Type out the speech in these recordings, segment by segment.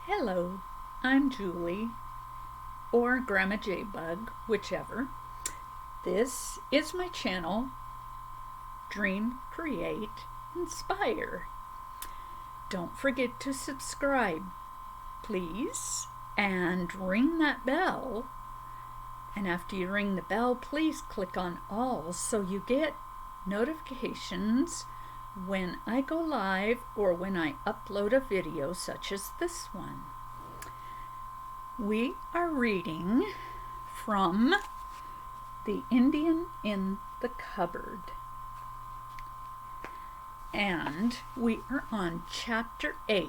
Hello, I'm Julie, or Grandma J-Bug, whichever. This is my channel, Dream, Create, Inspire. Don't forget to subscribe, please, and ring that bell. And after you ring the bell, please click on all so you get notifications when I go live or when I upload a video such as this one. We are reading from The Indian in the Cupboard. And we are on Chapter 8,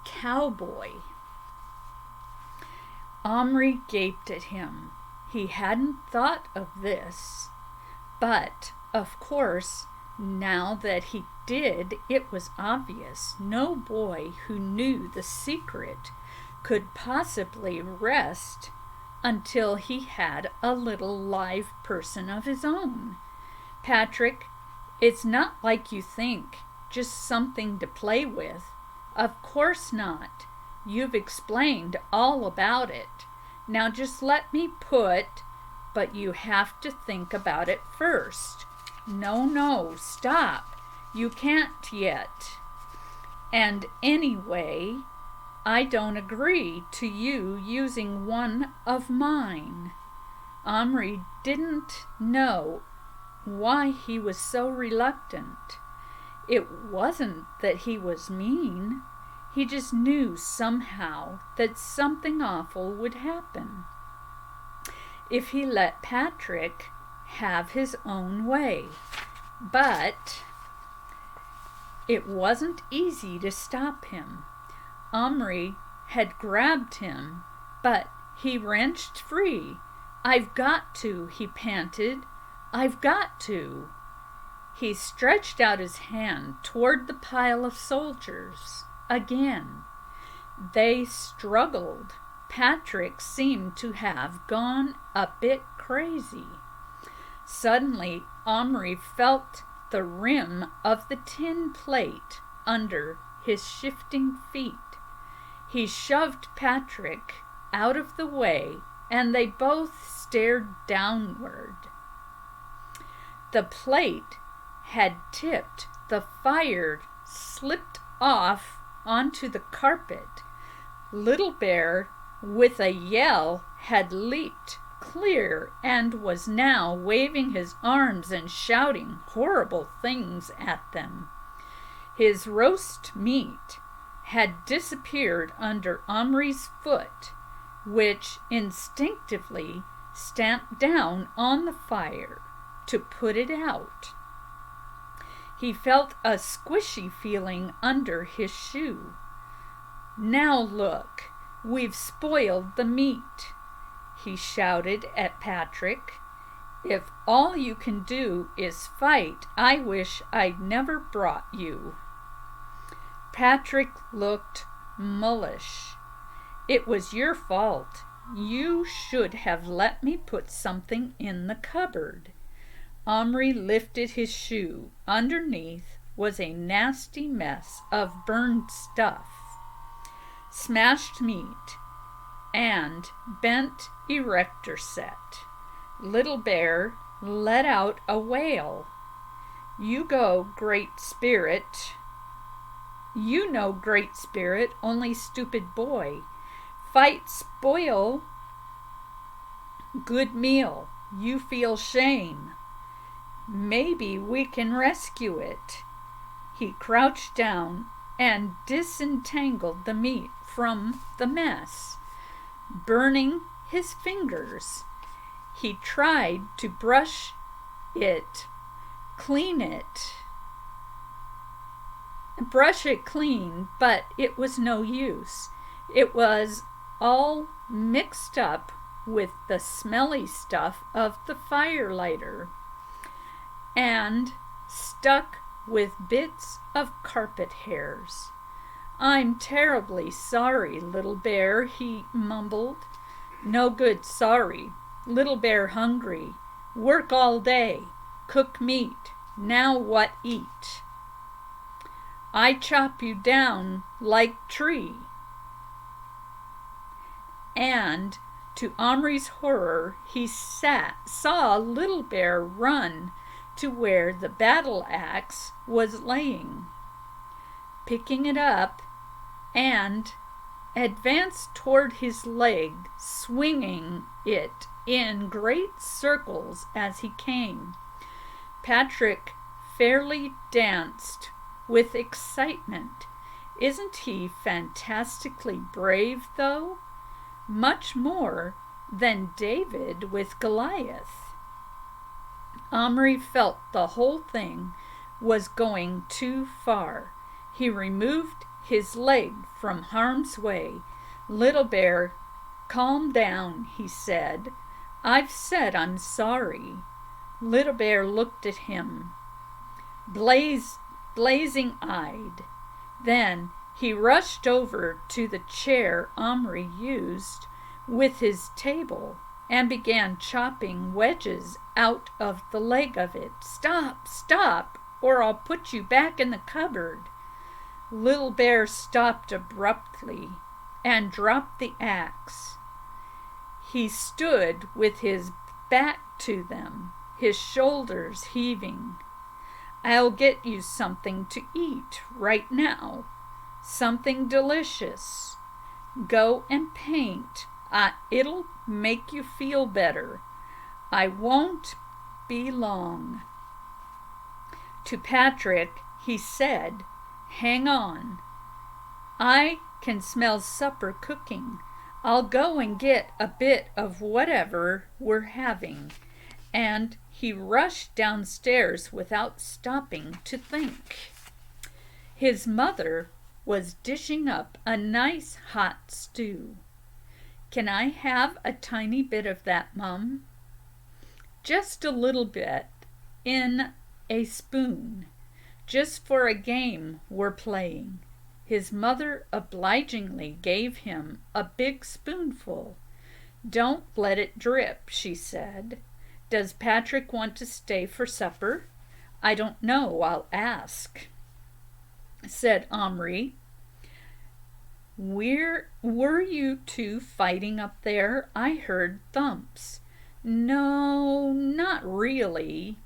Cowboy. Omri gaped at him. He hadn't thought of this, but, of course, now that he did, it was obvious. No boy who knew the secret could possibly rest until he had a little live person of his own. Patrick, it's not like you think, just something to play with. Of course not. You've explained all about it. Now just let me but you have to think about it first. No, stop. You can't yet. And anyway, I don't agree to you using one of mine. Omri didn't know why he was so reluctant. It wasn't that he was mean. He just knew somehow that something awful would happen if he let Patrick have his own way. But it wasn't easy to stop him. Omri had grabbed him, but he wrenched free. I've got to, he panted. I've got to. He stretched out his hand toward the pile of soldiers. Again, they struggled. Patrick seemed to have gone a bit crazy. Suddenly, Omri felt the rim of the tin plate under his shifting feet. He shoved Patrick out of the way, and they both stared downward. The plate had tipped. The fire slipped off onto the carpet. Little Bear, with a yell, had leaped clear and was now waving his arms and shouting horrible things at them. His roast meat had disappeared under Omri's foot, which instinctively stamped down on the fire to put it out. He felt a squishy feeling under his shoe. Now look, we've spoiled the meat, he shouted at Patrick. If all you can do is fight, I wish I'd never brought you. Patrick looked mulish. It was your fault. You should have let me put something in the cupboard. Omri lifted his shoe. Underneath was a nasty mess of burned stuff, smashed meat, and bent erector set. Little Bear let out a wail. You know, Great Spirit, only stupid boy. Fight spoil good meal. You feel shame. Maybe we can rescue it. He crouched down and disentangled the meat from the mess, burning his fingers. He tried to brush it clean, but it was no use. It was all mixed up with the smelly stuff of the firelighter and stuck with bits of carpet hairs. I'm terribly sorry, Little Bear, he mumbled. No good sorry. Little Bear hungry. Work all day. Cook meat. Now what eat? I chop you down like tree. and to Omri's horror, he saw Little Bear run to where the battle axe was laying, picking it up, and advanced toward his leg, swinging it in great circles as he came. Patrick fairly danced with excitement. Isn't he fantastically brave, though? Much more than David with Goliath. Omri felt the whole thing was going too far. He removed his leg from harm's way. Little Bear, calm down, he said. I've said I'm sorry. Little Bear looked at him, blazing-eyed. Then he rushed over to the chair Omri used with his table and began chopping wedges out of the leg of it. Stop, stop, or I'll put you back in the cupboard. Little Bear stopped abruptly and dropped the axe. He stood with his back to them, his shoulders heaving. I'll get you something to eat right now, something delicious. Go and paint. It'll make you feel better. I won't be long. To Patrick, he said, hang on. I can smell supper cooking. I'll go and get a bit of whatever we're having. And he rushed downstairs without stopping to think. His mother was dishing up a nice hot stew. Can I have a tiny bit of that, Mum? Just a little bit, in a spoon, just for a game we're playing. His mother obligingly gave him a big spoonful. Don't let it drip, she said. Does Patrick want to stay for supper? I don't know, I'll ask, said Omri. Were you two fighting up there? I heard thumps. No, not really.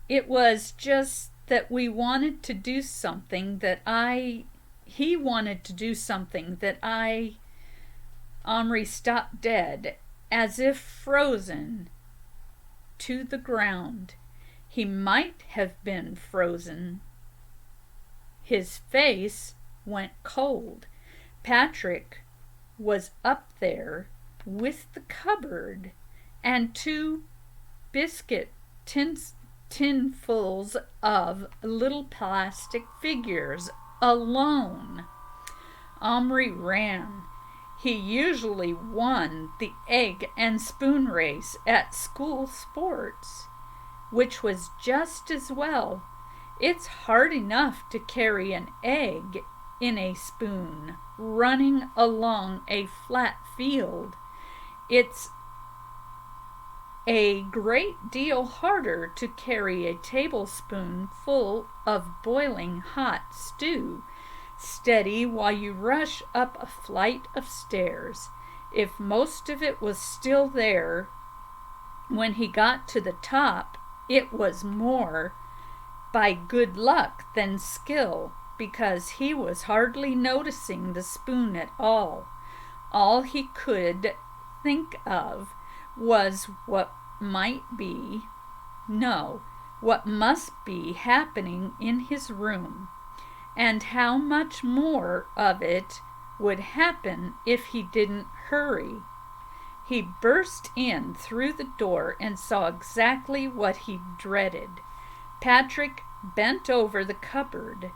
It was just that we wanted to do something that he wanted to do something that Omri stopped dead, as if frozen to the ground. He might have been frozen. His face went cold. Patrick was up there with the cupboard and 2 biscuit tinfuls of little plastic figures alone. Omri ran. He usually won the egg and spoon race at school sports, which was just as well. It's hard enough to carry an egg in a spoon running along a flat field. It's a great deal harder to carry a tablespoon full of boiling hot stew steady while you rush up a flight of stairs. If most of it was still there when he got to the top, it was more by good luck than skill, because he was hardly noticing the spoon at all. All he could think of was what must be happening in his room, and how much more of it would happen if he didn't hurry. He burst in through the door and saw exactly what he dreaded. Patrick bent over the cupboard,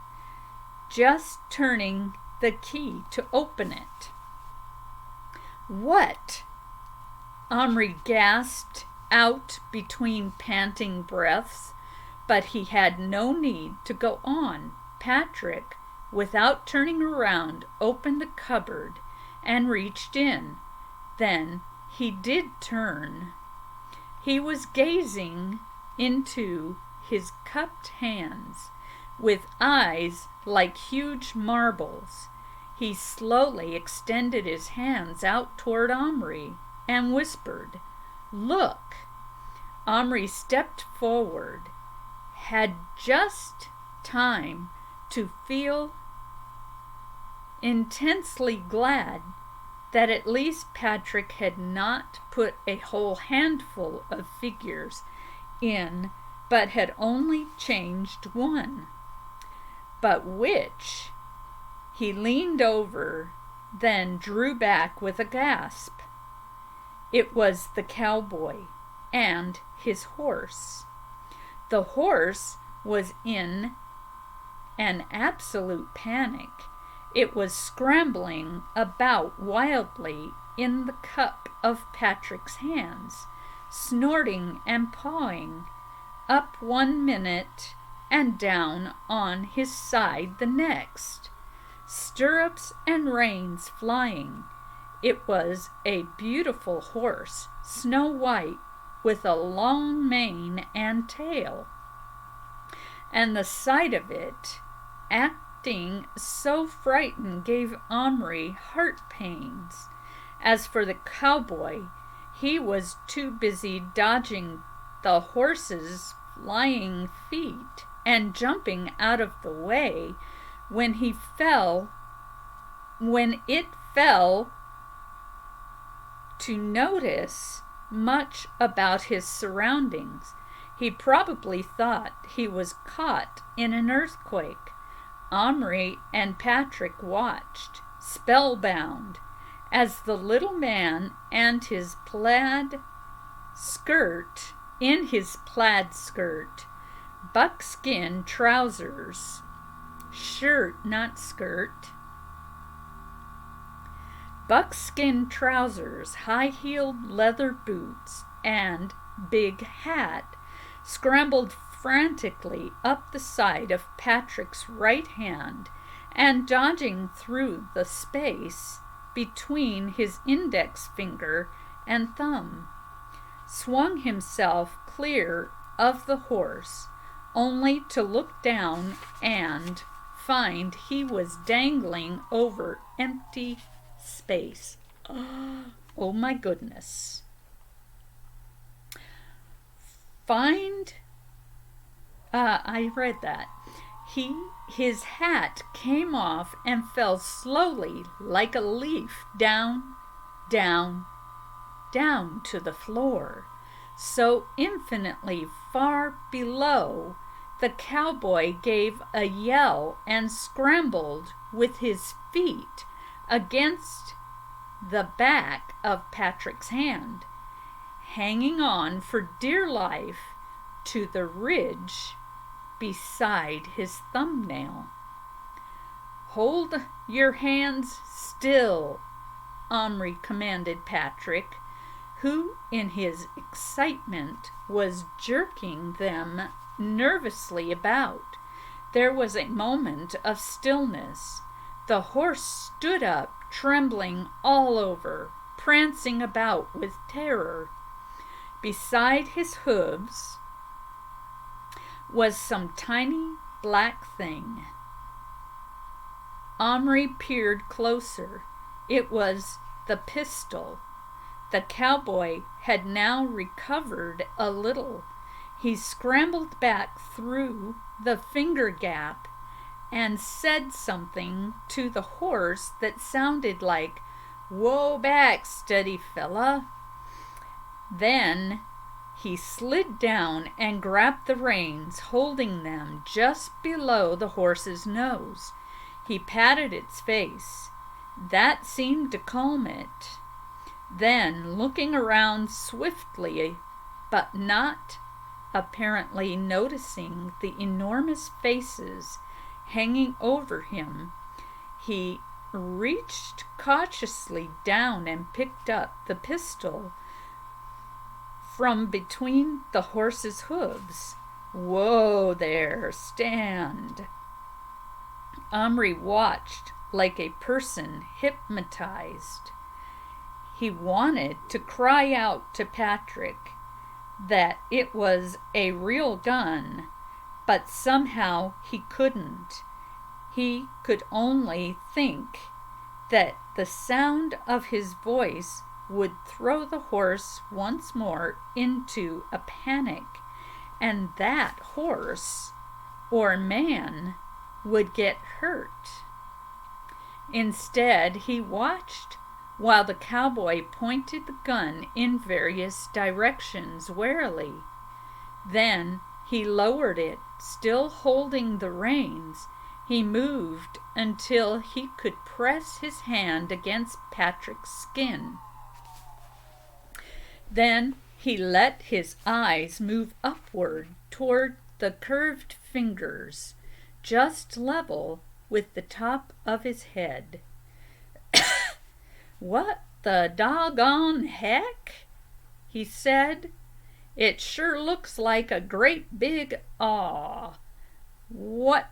just turning the key to open it. What? Omri gasped out between panting breaths, but he had no need to go on. Patrick, without turning around, opened the cupboard and reached in. Then he did turn. He was gazing into his cupped hands with eyes like huge marbles. He slowly extended his hands out toward Omri and whispered, "Look." Omri stepped forward, had just time to feel intensely glad that at least Patrick had not put a whole handful of figures in, but had only changed one. But which? He leaned over, then drew back with a gasp. It was the cowboy and his horse. The horse was in an absolute panic. It was scrambling about wildly in the cup of Patrick's hands, snorting and pawing, up one minute and down on his side the next, stirrups and reins flying. It was a beautiful horse, snow white, with a long mane and tail, and the sight of it acting so frightened gave Omri heart pains. As for the cowboy, he was too busy dodging the horse's flying feet and jumping out of the way when it fell to notice much about his surroundings. He probably thought he was caught in an earthquake. Omri and Patrick watched, spellbound, as the little man and his plaid skirt, buckskin trousers, buckskin trousers, high-heeled leather boots, and big hat, scrambled frantically up the side of Patrick's right hand and, dodging through the space between his index finger and thumb, swung himself clear of the horse, only to look down and find he was dangling over empty space. Oh my goodness. I read that. His hat came off and fell slowly like a leaf down to the floor, so infinitely far below. The cowboy gave a yell and scrambled with his feet against the back of Patrick's hand, hanging on for dear life to the ridge beside his thumbnail. "Hold your hands still," Omri commanded Patrick, who in his excitement was jerking them nervously about. There was a moment of stillness. The horse stood up, trembling all over, prancing about with terror. Beside his hooves was some tiny black thing. Omri peered closer. It was the pistol. The cowboy had now recovered a little. He scrambled back through the finger gap and said something to the horse that sounded like, "Whoa back, steady fella." Then he slid down and grabbed the reins, holding them just below the horse's nose. He patted its face. That seemed to calm it. Then, looking around swiftly, but not apparently noticing the enormous faces hanging over him, he reached cautiously down and picked up the pistol from between the horse's hooves. "Whoa there, stand." Omri watched like a person hypnotized. He wanted to cry out to Patrick that it was a real gun, but somehow he couldn't. He could only think that the sound of his voice would throw the horse once more into a panic, and that horse or man would get hurt. Instead, he watched while the cowboy pointed the gun in various directions warily. Then he lowered it, still holding the reins. He moved until he could press his hand against Patrick's skin. Then he let his eyes move upward toward the curved fingers, just level with the top of his head. "What the doggone heck?" he said. "It sure looks like a great big aw. What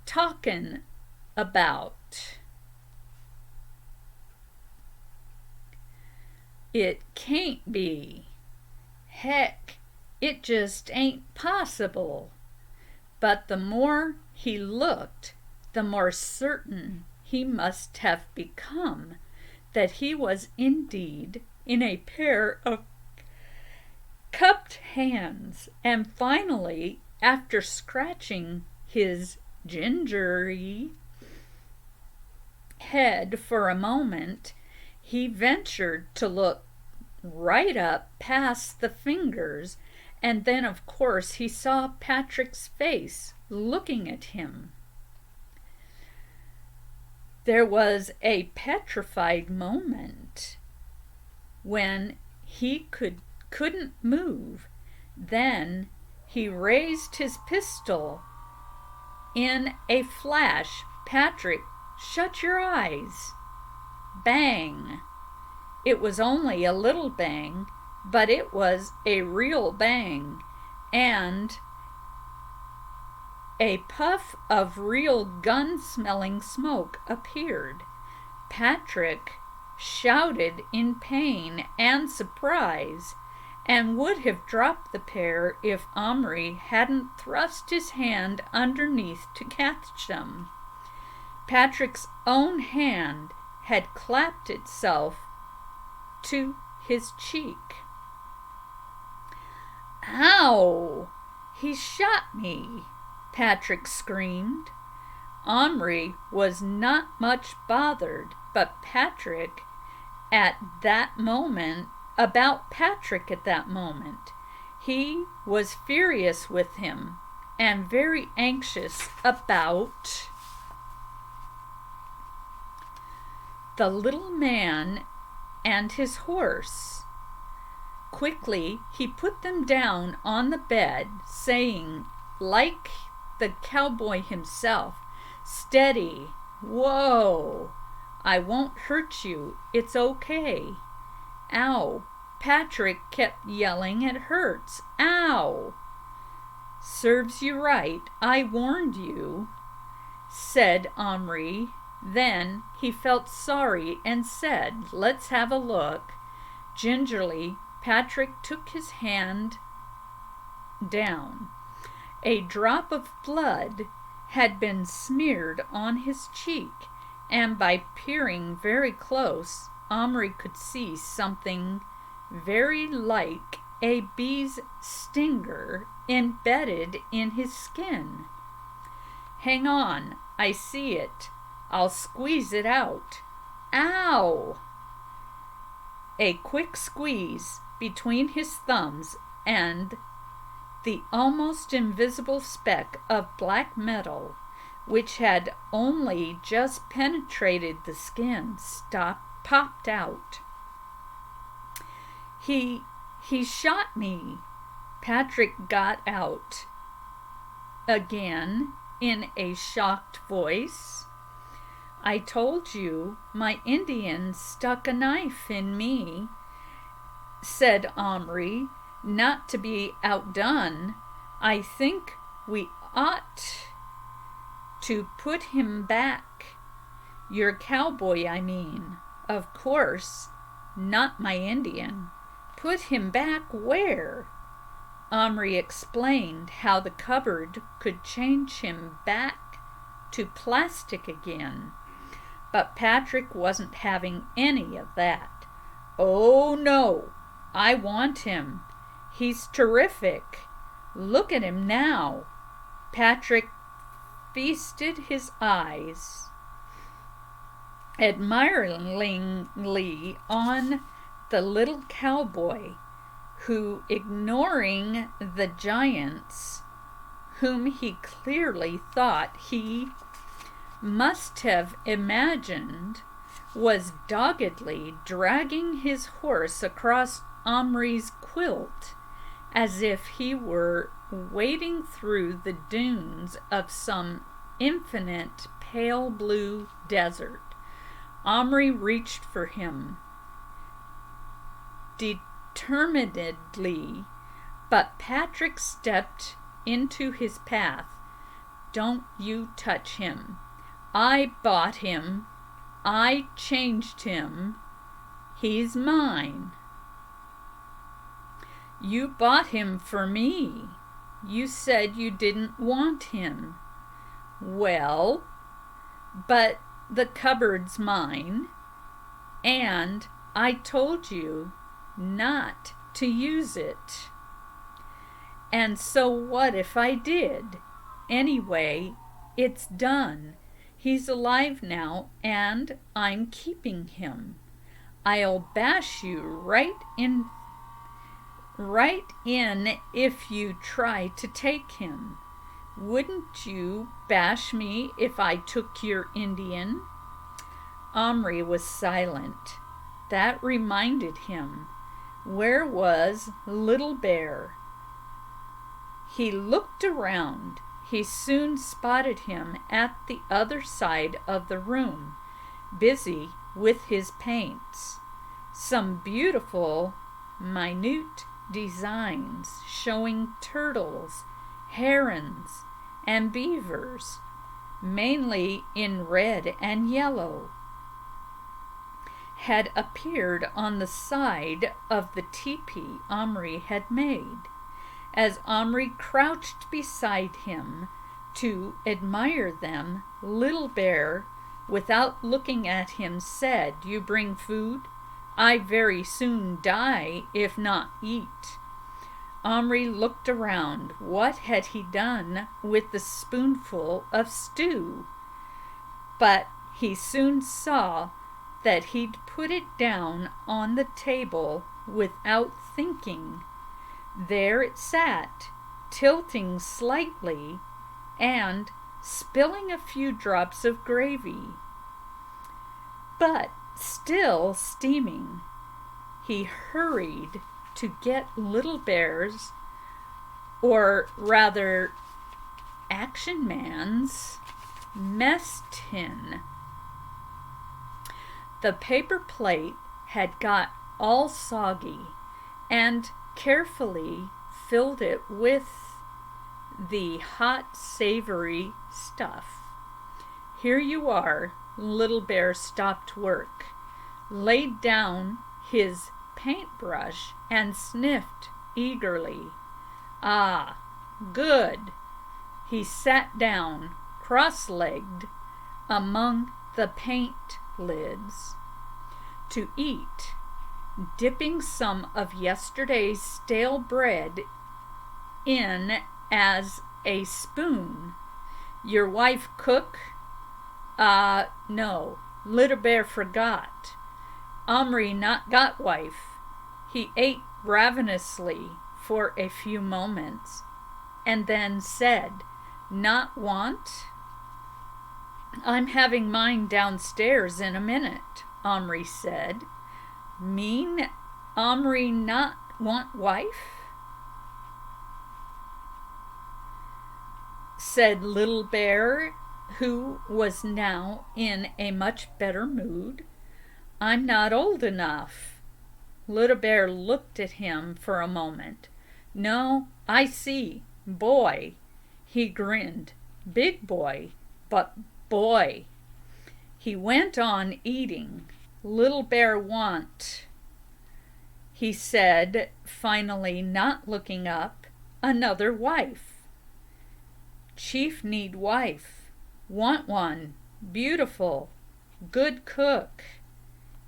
talking about? It can't be. Heck, it just ain't possible." But the more he looked, the more certain he must have become that he was indeed in a pair of cupped hands, and finally, after scratching his gingery head for a moment, he ventured to look right up past the fingers, and then of course he saw Patrick's face looking at him. There was a petrified moment when he couldn't move. Then he raised his pistol. In a flash, "Patrick, shut your eyes." Bang! It was only a little bang, but it was a real bang, and a puff of real gun-smelling smoke appeared. Patrick shouted in pain and surprise, and would have dropped the pair if Omri hadn't thrust his hand underneath to catch them. Patrick's own hand had clapped itself to his cheek. "Ow! He shot me!" Patrick screamed. Omri was not much bothered about Patrick at that moment. He was furious with him and very anxious about the little man and his horse. Quickly he put them down on the bed, saying, like the cowboy himself, "Steady, whoa, I won't hurt you, it's okay." "Ow!" Patrick kept yelling, "It hurts, ow!" "Serves you right, I warned you," said Omri. Then he felt sorry and said, "Let's have a look." Gingerly, Patrick took his hand down. A drop of blood had been smeared on his cheek, and by peering very close, Omri could see something very like a bee's stinger embedded in his skin. "Hang on, I see it. I'll squeeze it out." "Ow!" A quick squeeze between his thumbs, and the almost invisible speck of black metal, which had only just penetrated the skin, popped out. He shot me," Patrick got out again in a shocked voice. "I told you my Indian stuck a knife in me," said Omri, not to be outdone. "I think we ought to put him back. Your cowboy, I mean. Of course, not my Indian." "Put him back where?" Omri explained how the cupboard could change him back into plastic again. But Patrick wasn't having any of that. "Oh no, I want him. He's terrific. Look at him now." Patrick feasted his eyes admiringly on the little cowboy, who, ignoring the giants, whom he clearly thought he must have imagined, was doggedly dragging his horse across Omri's quilt as if he were wading through the dunes of some infinite pale blue desert. Omri reached for him determinedly, but Patrick stepped into his path. "Don't you touch him. I bought him. I changed him. He's mine." "You bought him for me. You said you didn't want him." "Well, but the cupboard's mine, and I told you not to use it." "And so what if I did? Anyway, it's done. He's alive now, and I'm keeping him. I'll bash you right in if you try to take him. Wouldn't you bash me if I took your Indian?" Omri was silent. That reminded him. Where was Little Bear? He looked around. He soon spotted him at the other side of the room, busy with his paints. Some beautiful, minute designs showing turtles, herons, and beavers, mainly in red and yellow, had appeared on the side of the teepee Omri had made. As Omri crouched beside him to admire them, Little Bear, without looking at him, said, "You bring food? I very soon die if not eat." Omri looked around. What had he done with the spoonful of stew? But he soon saw that he'd put it down on the table without thinking. There it sat, tilting slightly and spilling a few drops of gravy, but still steaming. He hurried to get Little Bear's, or rather Action Man's, mess tin. The paper plate had got all soggy, and carefully filled it with the hot, savory stuff. "Here you are." Little Bear stopped work, laid down his paintbrush, and sniffed eagerly. "Ah, good." He sat down, cross-legged, among the paint lids, to eat, dipping some of yesterday's stale bread in as a spoon. "Your wife cook?" No. Little Bear forgot. Omri not got wife. He ate ravenously for a few moments, and then said, "Not want?" "I'm having mine downstairs in a minute," Omri said. "Mean Omri not want wife?" said Little Bear, who was now in a much better mood. "I'm not old enough." Little Bear looked at him for a moment. "No, I see. Boy." He grinned. "Big boy, but boy." He went on eating. "Little Bear want," he said, finally, not looking up, "another wife." "Chief need wife." Want one. Beautiful. Good cook.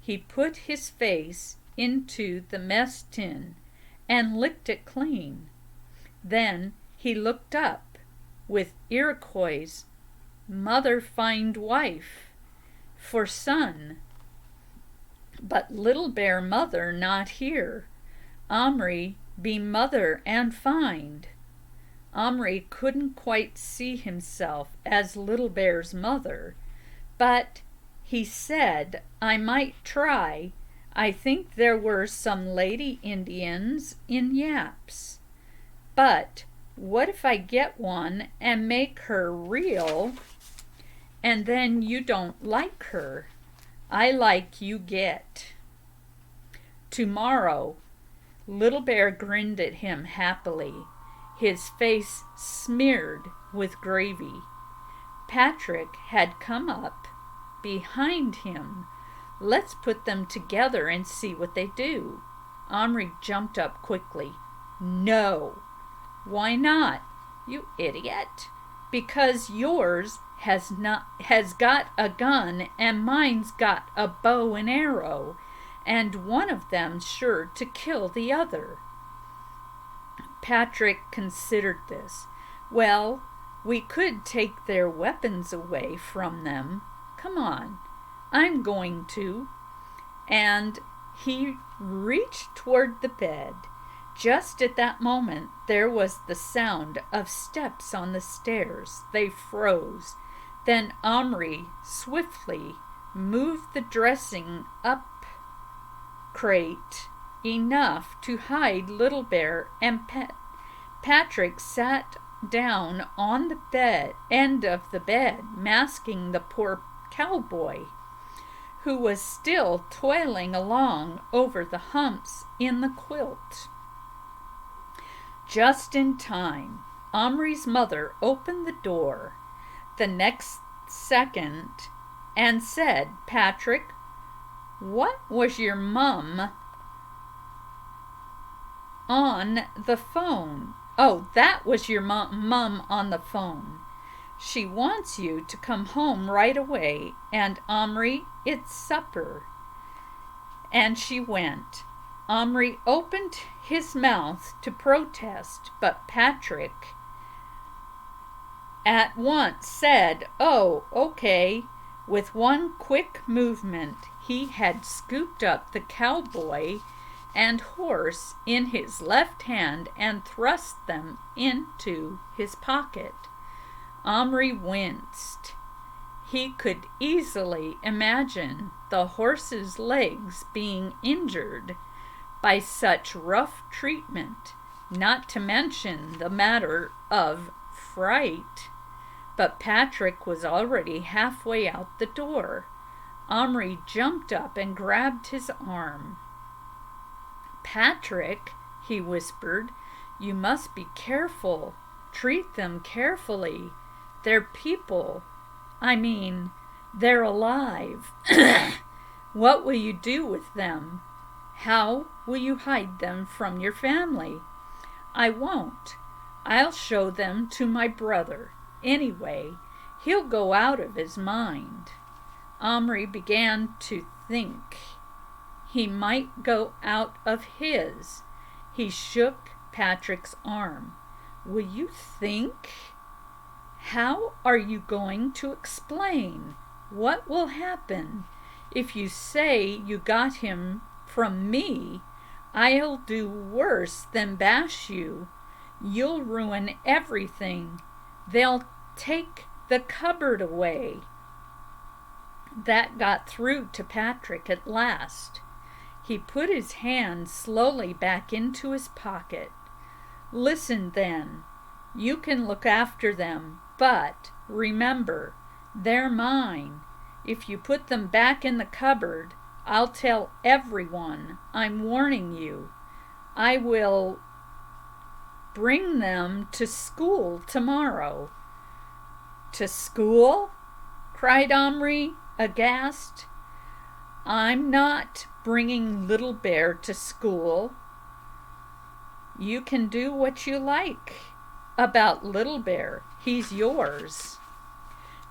He put his face into the mess tin and licked it clean. Then he looked up with Iroquois' mother find wife for son. But Little Bear mother not here. Omri be mother and find. Omri couldn't quite see himself as Little Bear's mother, but he said, I might try. I think there were some lady Indians in Yaps. But what if I get one and make her real, and then you don't like her? I like you get. Tomorrow, Little Bear grinned at him happily, his face smeared with gravy. Patrick had come up behind him. Let's put them together and see what they do. Omri jumped up quickly. No. Why not, you idiot? Because yours has got a gun and mine's got a bow and arrow, and one of them's sure to kill the other. Patrick considered this. Well, we could take their weapons away from them. Come on, I'm going to. And he reached toward the bed. Just at that moment, there was the sound of steps on the stairs. They froze. Then Omri swiftly moved the dressing up crate enough to hide Little Bear and Patrick sat down on the end of the bed, masking the poor cowboy, who was still toiling along over the humps in the quilt. Just in time, Omri's mother opened the door the next second and said, Patrick, what was your mum on the phone? Oh, that was your mum on the phone. She wants you to come home right away, and Omri, it's supper. And she went. Omri opened his mouth to protest, but Patrick at once said, oh, okay. With one quick movement, he had scooped up the cowboy and horse in his left hand and thrust them into his pocket. Omri winced. He could easily imagine the horse's legs being injured by such rough treatment, not to mention the matter of fright. But Patrick was already halfway out the door. Omri jumped up and grabbed his arm. Patrick, he whispered, you must be careful. Treat them carefully. They're people. I mean, they're alive. What will you do with them? How will you hide them from your family? I won't. I'll show them to my brother. Anyway, he'll go out of his mind. Omri began to think he might go out of his. He shook Patrick's arm. Will you think? How are you going to explain? What will happen? If you say you got him from me, I'll do worse than bash you. You'll ruin everything. They'll take the cupboard away. That got through to Patrick at last. He put his hand slowly back into his pocket. Listen then, you can look after them, but remember, they're mine. If you put them back in the cupboard, I'll tell everyone. I'm warning you. I will bring them to school tomorrow. To school? Cried Omri, aghast. I'm not bringing Little Bear to school. You can do what you like about Little Bear. He's yours.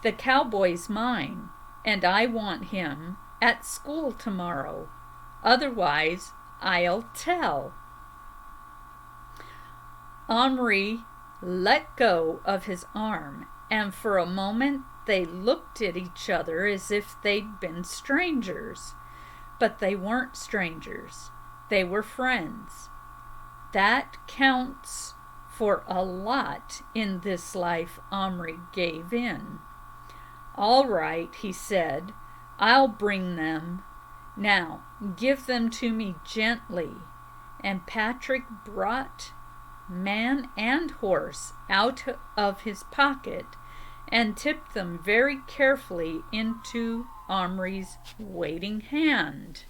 The cowboy's mine, and I want him at school tomorrow. Otherwise, I'll tell." Omri let go of his arm, and for a moment they looked at each other as if they'd been strangers. But they weren't strangers. They were friends. That counts for a lot in this life. Omri gave in. "All right," he said, "I'll bring them. Now, give them to me gently." And Patrick brought man and horse out of his pocket and tipped them very carefully into Omri's waiting hand.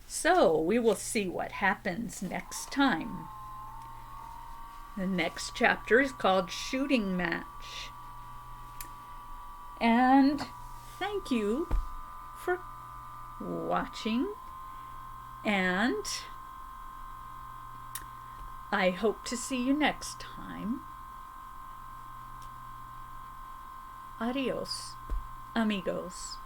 So we will see what happens next time. The next chapter is called Shooting Match. And thank you for watching, and I hope to see you next time. Adios, amigos.